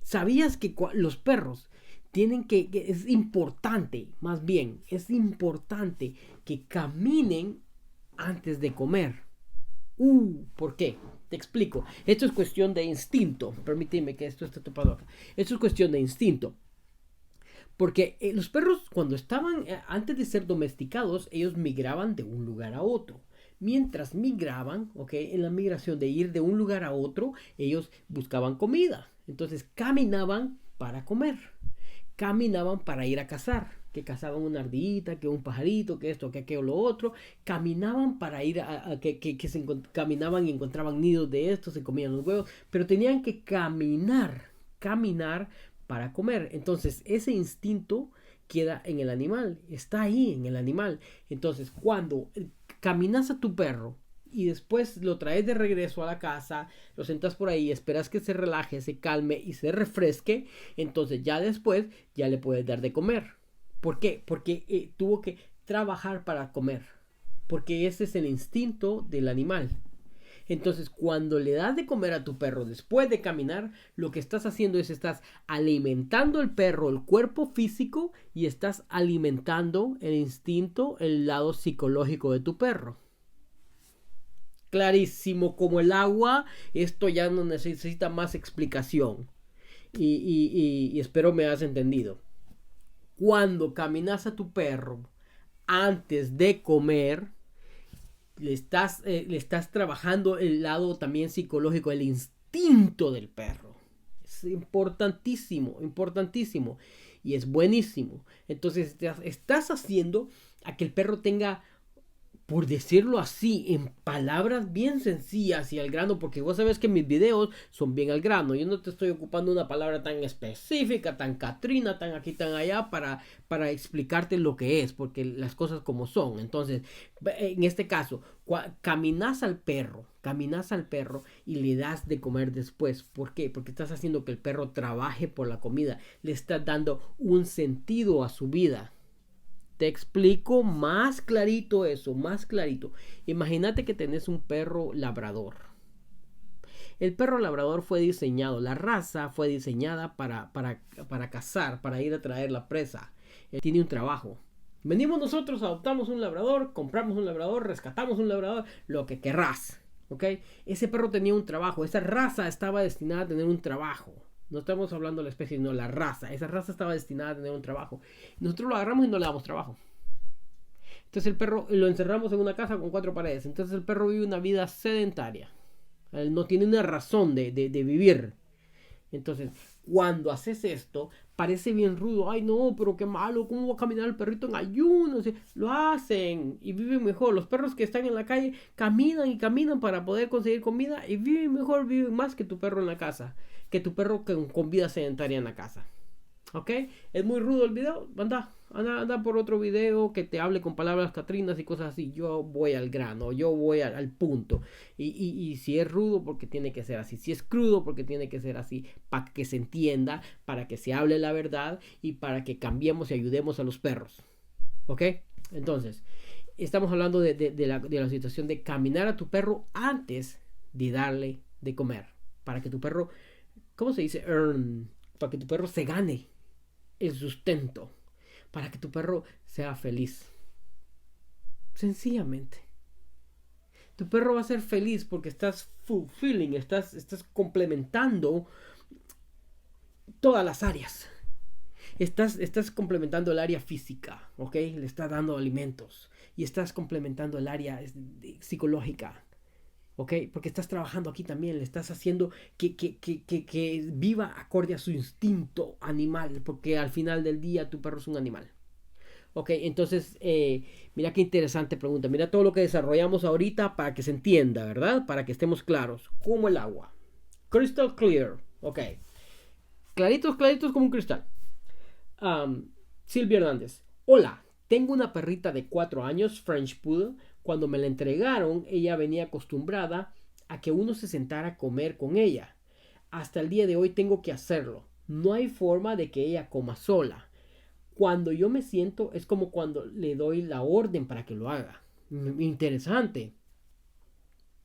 ¿Sabías que los perros tienen que es importante, más bien, es importante que caminen antes de comer? ¿Por qué? Te explico. Esto es cuestión de instinto. Permíteme que esto esté topado acá. Esto es cuestión de instinto. Porque los perros, cuando estaban, antes de ser domesticados, ellos migraban de un lugar a otro. Mientras migraban, ¿ok? En la migración de ir de un lugar a otro, ellos buscaban comida. Entonces caminaban para comer. Caminaban para ir a cazar. Que cazaban una ardillita, que un pajarito, que esto, que aquello, lo otro. Caminaban para ir caminaban y encontraban nidos de estos, se comían los huevos. Pero tenían que caminar para comer. Entonces ese instinto queda en el animal, está ahí en el animal. Entonces cuando caminas a tu perro y después lo traes de regreso a la casa, lo sentas por ahí, esperas que se relaje, se calme y se refresque, entonces ya después ya le puedes dar de comer. ¿Por qué? Porque tuvo que trabajar para comer, porque ese es el instinto del animal. Entonces, cuando le das de comer a tu perro después de caminar, lo que estás haciendo es estás alimentando el perro, el cuerpo físico, y estás alimentando el instinto, el lado psicológico de tu perro. Clarísimo como el agua, esto ya no necesita más explicación. Y espero me has entendido. Cuando caminas a tu perro antes de comer, le estás trabajando el lado también psicológico, el instinto del perro. Es importantísimo, importantísimo. Y es buenísimo. Entonces estás haciendo a que el perro tenga, por decirlo así, en palabras bien sencillas y al grano, porque vos sabés que mis videos son bien al grano. Yo no te estoy ocupando una palabra tan específica, tan Catrina, tan aquí, tan allá, para explicarte lo que es, porque las cosas como son. Entonces, en este caso, caminas al perro y le das de comer después. ¿Por qué? Porque estás haciendo que el perro trabaje por la comida, le estás dando un sentido a su vida. Te explico más clarito eso, más clarito. Imagínate que tenés un perro labrador. El perro labrador fue diseñado, la raza fue diseñada para cazar, para ir a traer la presa. Él tiene un trabajo. Venimos nosotros, adoptamos un labrador, compramos un labrador, rescatamos un labrador, lo que querrás. ¿Ok? Ese perro tenía un trabajo, esa raza estaba destinada a tener un trabajo. No estamos hablando de la especie, sino la raza. Esa raza estaba destinada a tener un trabajo. Nosotros lo agarramos y no le damos trabajo. Entonces el perro lo encerramos en una casa con 4 paredes. Entonces el perro vive una vida sedentaria. Él no tiene una razón de vivir. Entonces, cuando haces esto, parece bien rudo. Ay, no, pero qué malo. ¿Cómo va a caminar el perrito en ayuno? Lo hacen y viven mejor. Los perros que están en la calle caminan y caminan para poder conseguir comida y viven mejor, viven más que tu perro en la casa. Que tu perro con vida sedentaria en la casa. ¿Ok? Es muy rudo el video. Anda por otro video que te hable con palabras catrinas y cosas así. Yo voy al grano, yo voy al punto. Y si es rudo, porque tiene que ser así. Si es crudo, porque tiene que ser así. Para que se entienda, para que se hable la verdad y para que cambiemos y ayudemos a los perros. ¿Ok? Entonces, estamos hablando de la situación de caminar a tu perro antes de darle de comer. Para que tu perro, ¿cómo se dice? Para que tu perro se gane el sustento, para que tu perro sea feliz. Sencillamente. Tu perro va a ser feliz porque estás fulfilling, estás complementando todas las áreas. Estás complementando el área física, ¿ok? Le estás dando alimentos y estás complementando el área psicológica. ¿Ok? Porque estás trabajando aquí también, le estás haciendo que viva acorde a su instinto animal, porque al final del día tu perro es un animal. ¿Ok? Entonces, mira qué interesante pregunta, mira todo lo que desarrollamos ahorita para que se entienda, ¿verdad? Para que estemos claros, como el agua. Crystal clear, ¿ok? Claritos, claritos como un cristal. Silvia Hernández, hola, tengo una perrita de 4 años, French Poodle. Cuando me la entregaron, ella venía acostumbrada a que uno se sentara a comer con ella. Hasta el día de hoy tengo que hacerlo. No hay forma de que ella coma sola. Cuando yo me siento es como cuando le doy la orden para que lo haga. Interesante.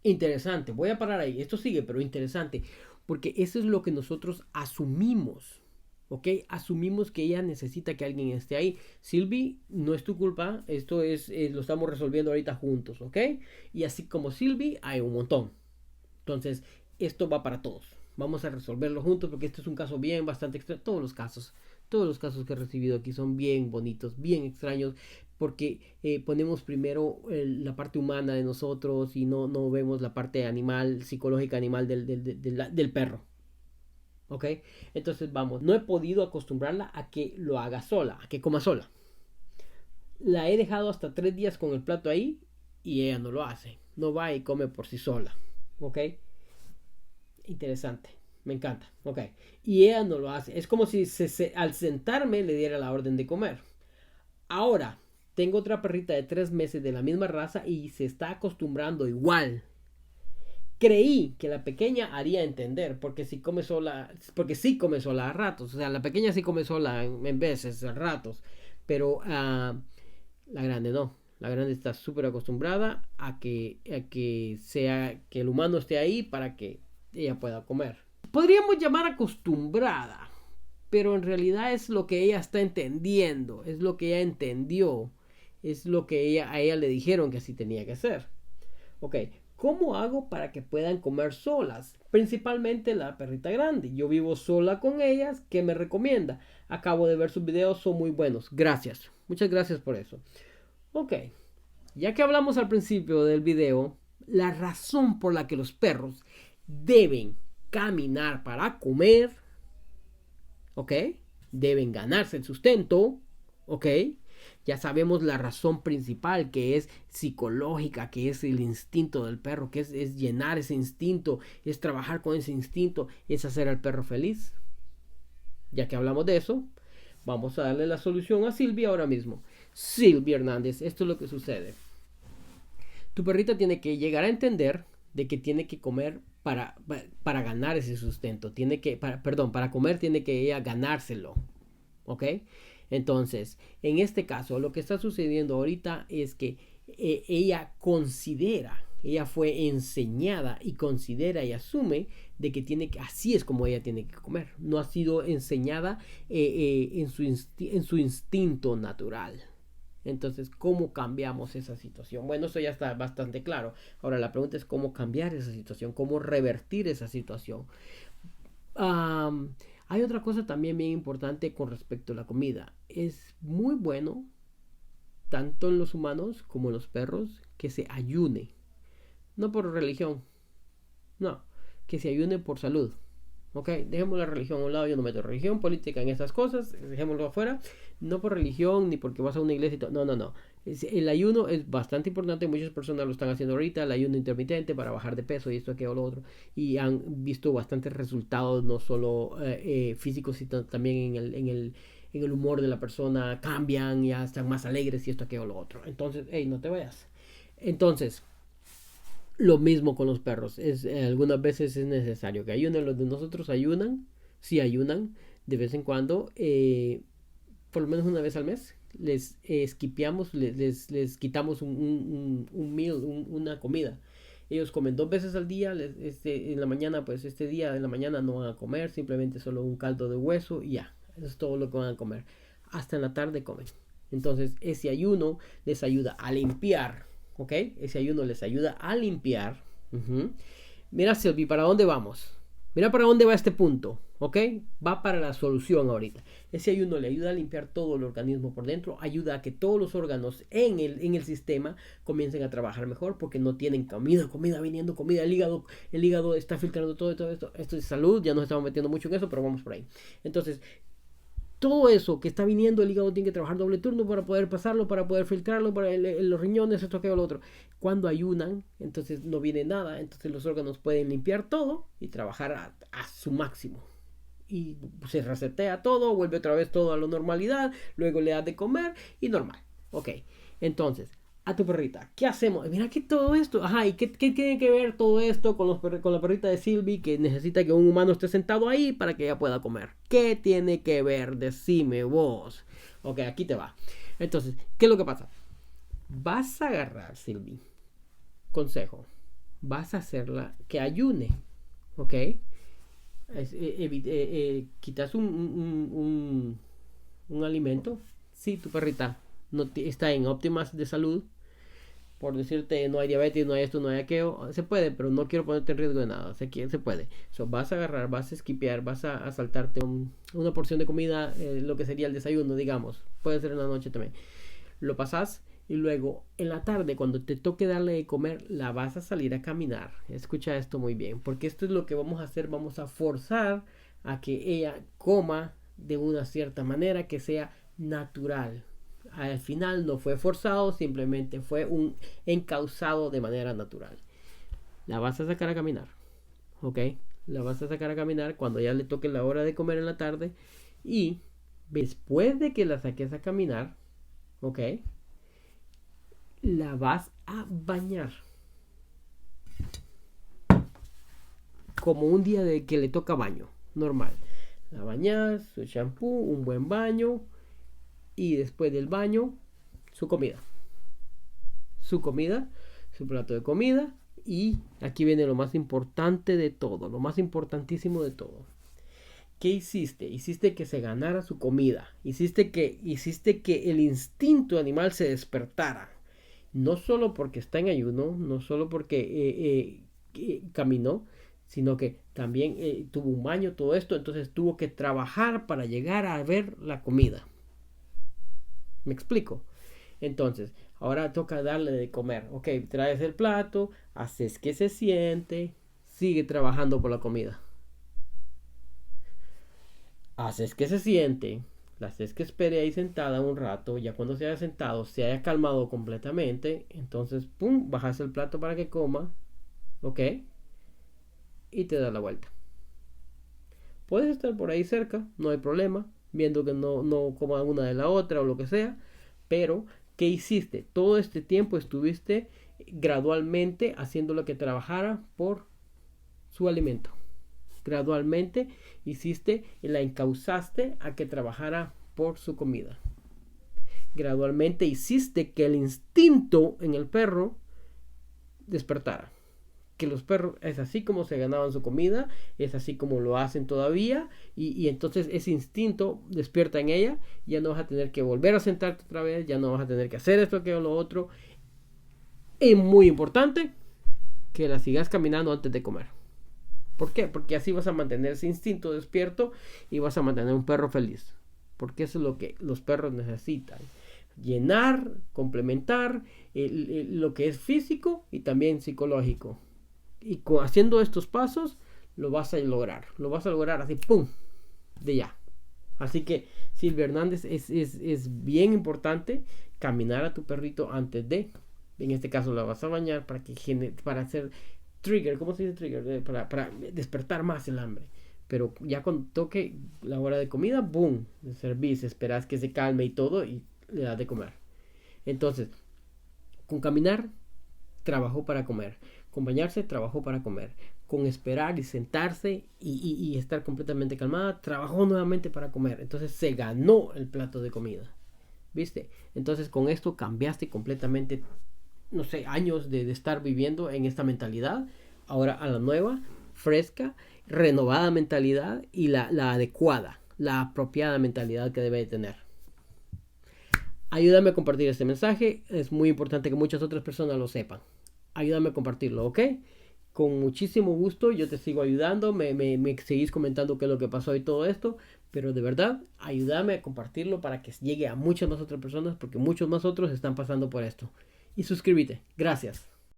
Interesante. Voy a parar ahí. Esto sigue, pero interesante. porque eso es lo que nosotros asumimos. ¿Ok? Asumimos que ella necesita que alguien esté ahí. Silvi, no es tu culpa. Esto lo estamos resolviendo ahorita juntos. ¿Ok? Y así como Silvi, hay un montón. Entonces, esto va para todos. Vamos a resolverlo juntos porque este es un caso bien, bastante extraño. Todos los casos que he recibido aquí son bien bonitos, bien extraños. Porque ponemos primero la parte humana de nosotros y no vemos la parte animal, psicológica animal del perro. ¿Ok? Entonces vamos, no he podido acostumbrarla a que lo haga sola, a que coma sola. La he dejado hasta 3 días con el plato ahí y ella no lo hace. No va y come por sí sola. ¿Ok? Interesante. Me encanta. ¿Ok? Y ella no lo hace. Es como si al sentarme le diera la orden de comer. Ahora, tengo otra perrita de 3 meses de la misma raza y se está acostumbrando igual. Creí que la pequeña haría entender, porque sí come sola a ratos, o sea, la pequeña sí come sola en veces, a ratos, pero la grande no, la grande está súper acostumbrada que el humano esté ahí para que ella pueda comer. Podríamos llamar acostumbrada, pero en realidad es lo que ella está entendiendo, es lo que ella entendió, es lo que a ella le dijeron que así tenía que ser. Ok, ¿cómo hago para que puedan comer solas? Principalmente la perrita grande. Yo vivo sola con ellas. ¿Qué me recomienda? Acabo de ver sus videos, son muy buenos. Gracias. Muchas gracias por eso. Ok, ya que hablamos al principio del video, la razón por la que los perros deben caminar para comer, ok, deben ganarse el sustento, ok, ya sabemos la razón principal, que es psicológica, que es el instinto del perro, que es llenar ese instinto, es trabajar con ese instinto, es hacer al perro feliz. Ya que hablamos de eso, vamos a darle la solución a Silvia ahora mismo. Silvia Hernández, esto es lo que sucede. Tu perrita tiene que llegar a entender de que tiene que comer para ganar ese sustento. Para comer tiene que ella ganárselo. ¿Ok? Entonces, en este caso, lo que está sucediendo ahorita es que ella fue enseñada y considera y asume de que así es como ella tiene que comer. No ha sido enseñada en su instinto natural. Entonces, ¿cómo cambiamos esa situación? Bueno, eso ya está bastante claro. Ahora, la pregunta es cómo cambiar esa situación, cómo revertir esa situación. Hay otra cosa también bien importante con respecto a la comida. Es muy bueno, tanto en los humanos como en los perros, que se ayune. No por religión, no, que se ayune por salud. Ok, dejemos la religión a un lado, yo no meto religión, política en estas cosas, dejémoslo afuera, no por religión ni porque vas a una iglesia y todo, no. El ayuno es bastante importante, muchas personas lo están haciendo ahorita, el ayuno intermitente para bajar de peso y esto, aquello, lo otro, y han visto bastantes resultados, no solo físicos, sino también en el humor de la persona, cambian, ya están más alegres y esto, aquello, lo otro. Entonces, hey, no te vayas. Entonces, lo mismo con los perros. Algunas veces es necesario que ayunen. Los de nosotros ayunan. Sí ayunan. De vez en cuando. Por lo menos una vez al mes. Les esquipeamos. Les quitamos un meal. Una comida. Ellos comen 2 veces al día. En la mañana, pues este día de la mañana no van a comer. Simplemente solo un caldo de hueso. Y ya. Eso es todo lo que van a comer. Hasta en la tarde comen. Entonces ese ayuno les ayuda a limpiar. ¿Ok? Ese ayuno les ayuda a limpiar. Mira, Silvi, ¿para dónde vamos? Mira para dónde va este punto. ¿Ok? Va para la solución ahorita. Ese ayuno le ayuda a limpiar todo el organismo por dentro. Ayuda a que todos los órganos en el sistema comiencen a trabajar mejor porque no tienen comida viniendo, comida. El hígado está filtrando todo esto. Esto es salud. Ya nos estamos metiendo mucho en eso, pero vamos por ahí. Entonces, todo eso que está viniendo, el hígado tiene que trabajar doble turno para poder pasarlo, para poder filtrarlo, para los riñones, esto, aquello, lo otro. Cuando ayunan, entonces no viene nada, entonces los órganos pueden limpiar todo y trabajar a su máximo. Y se resetea todo, vuelve otra vez todo a la normalidad, luego le das de comer y normal. Ok, entonces, a tu perrita, ¿qué hacemos? Mira que todo esto, ¿y qué tiene que ver todo esto con la perrita de Silvi que necesita que un humano esté sentado ahí para que ella pueda comer? ¿Qué tiene que ver? Decime vos. Ok, aquí te va. Entonces, ¿qué es lo que pasa? Vas a agarrar, Silvi, consejo, vas a hacerla que ayune, ¿ok? quitas un alimento. Si tu perrita no está en óptimas de salud, por decirte, no hay diabetes, no hay esto, no hay aquello, se puede, pero no quiero ponerte en riesgo de nada, se puede. Vas a agarrar, vas a esquipear, vas a saltarte una porción de comida, lo que sería el desayuno, digamos, puede ser en la noche también. Lo pasas y luego en la tarde, cuando te toque darle de comer, la vas a salir a caminar. Escucha esto muy bien, porque esto es lo que vamos a hacer, vamos a forzar a que ella coma de una cierta manera que sea natural. Al final no fue forzado, simplemente fue un encauzado de manera natural. La vas a sacar a caminar, ¿ok? La vas a sacar a caminar cuando ya le toque la hora de comer en la tarde. Y después de que la saques a caminar, ¿ok? La vas a bañar. Como un día de que le toca baño, normal. La bañas, su shampoo, un buen baño. Y después del baño, su comida. Su comida, su plato de comida. Y aquí viene lo más importante de todo, lo más importantísimo de todo. ¿Qué hiciste? Hiciste que se ganara su comida. Hiciste que el instinto animal se despertara. No solo porque está en ayuno, no solo porque caminó, sino que también tuvo un baño, todo esto. Entonces tuvo que trabajar para llegar a ver la comida. ¿Me explico? Entonces, ahora toca darle de comer. Ok, traes el plato, haces que se siente, sigue trabajando por la comida. Haces que se siente, la haces que espere ahí sentada un rato, ya cuando se haya sentado, se haya calmado completamente, entonces, pum, bajas el plato para que coma, ok, y te da la vuelta. Puedes estar por ahí cerca, no hay problema, viendo que no coma una de la otra o lo que sea, pero ¿qué hiciste? Todo este tiempo estuviste gradualmente haciéndolo que trabajara por su alimento. Gradualmente hiciste y la encauzaste a que trabajara por su comida. Gradualmente hiciste que el instinto en el perro despertara. Que los perros es así como se ganaban su comida, es así como lo hacen todavía, y entonces ese instinto despierta en ella. Ya no vas a tener que volver a sentarte otra vez, ya no vas a tener que hacer esto, aquello, lo otro. Es muy importante que la sigas caminando antes de comer. ¿Por qué? Porque así vas a mantener ese instinto despierto y vas a mantener un perro feliz. Porque eso es lo que los perros necesitan. Llenar, complementar lo que es físico y también psicológico. Y haciendo estos pasos lo vas a lograr. Lo vas a lograr así, ¡pum! De ya. Así que Silvia Hernández, es bien importante caminar a tu perrito antes de. En este caso la vas a bañar para hacer trigger, ¿cómo se dice trigger? Para despertar más el hambre. Pero ya cuando toque la hora de comida, boom, le servís, esperás que se calme y todo y le das de comer. Entonces, con caminar, trabajó para comer. Con bañarse, trabajó para comer. Con esperar y sentarse y estar completamente calmada, trabajó nuevamente para comer. Entonces se ganó el plato de comida. ¿Viste? Entonces con esto cambiaste completamente, no sé, años de estar viviendo en esta mentalidad. Ahora a la nueva, fresca, renovada mentalidad y la adecuada, la apropiada mentalidad que debe de tener. Ayúdame a compartir este mensaje. Es muy importante que muchas otras personas lo sepan. Ayúdame a compartirlo, ¿ok? Con muchísimo gusto, yo te sigo ayudando, me seguís comentando qué es lo que pasó y todo esto, pero de verdad, ayúdame a compartirlo para que llegue a muchas más otras personas, porque muchos más otros están pasando por esto. Y suscríbete. Gracias.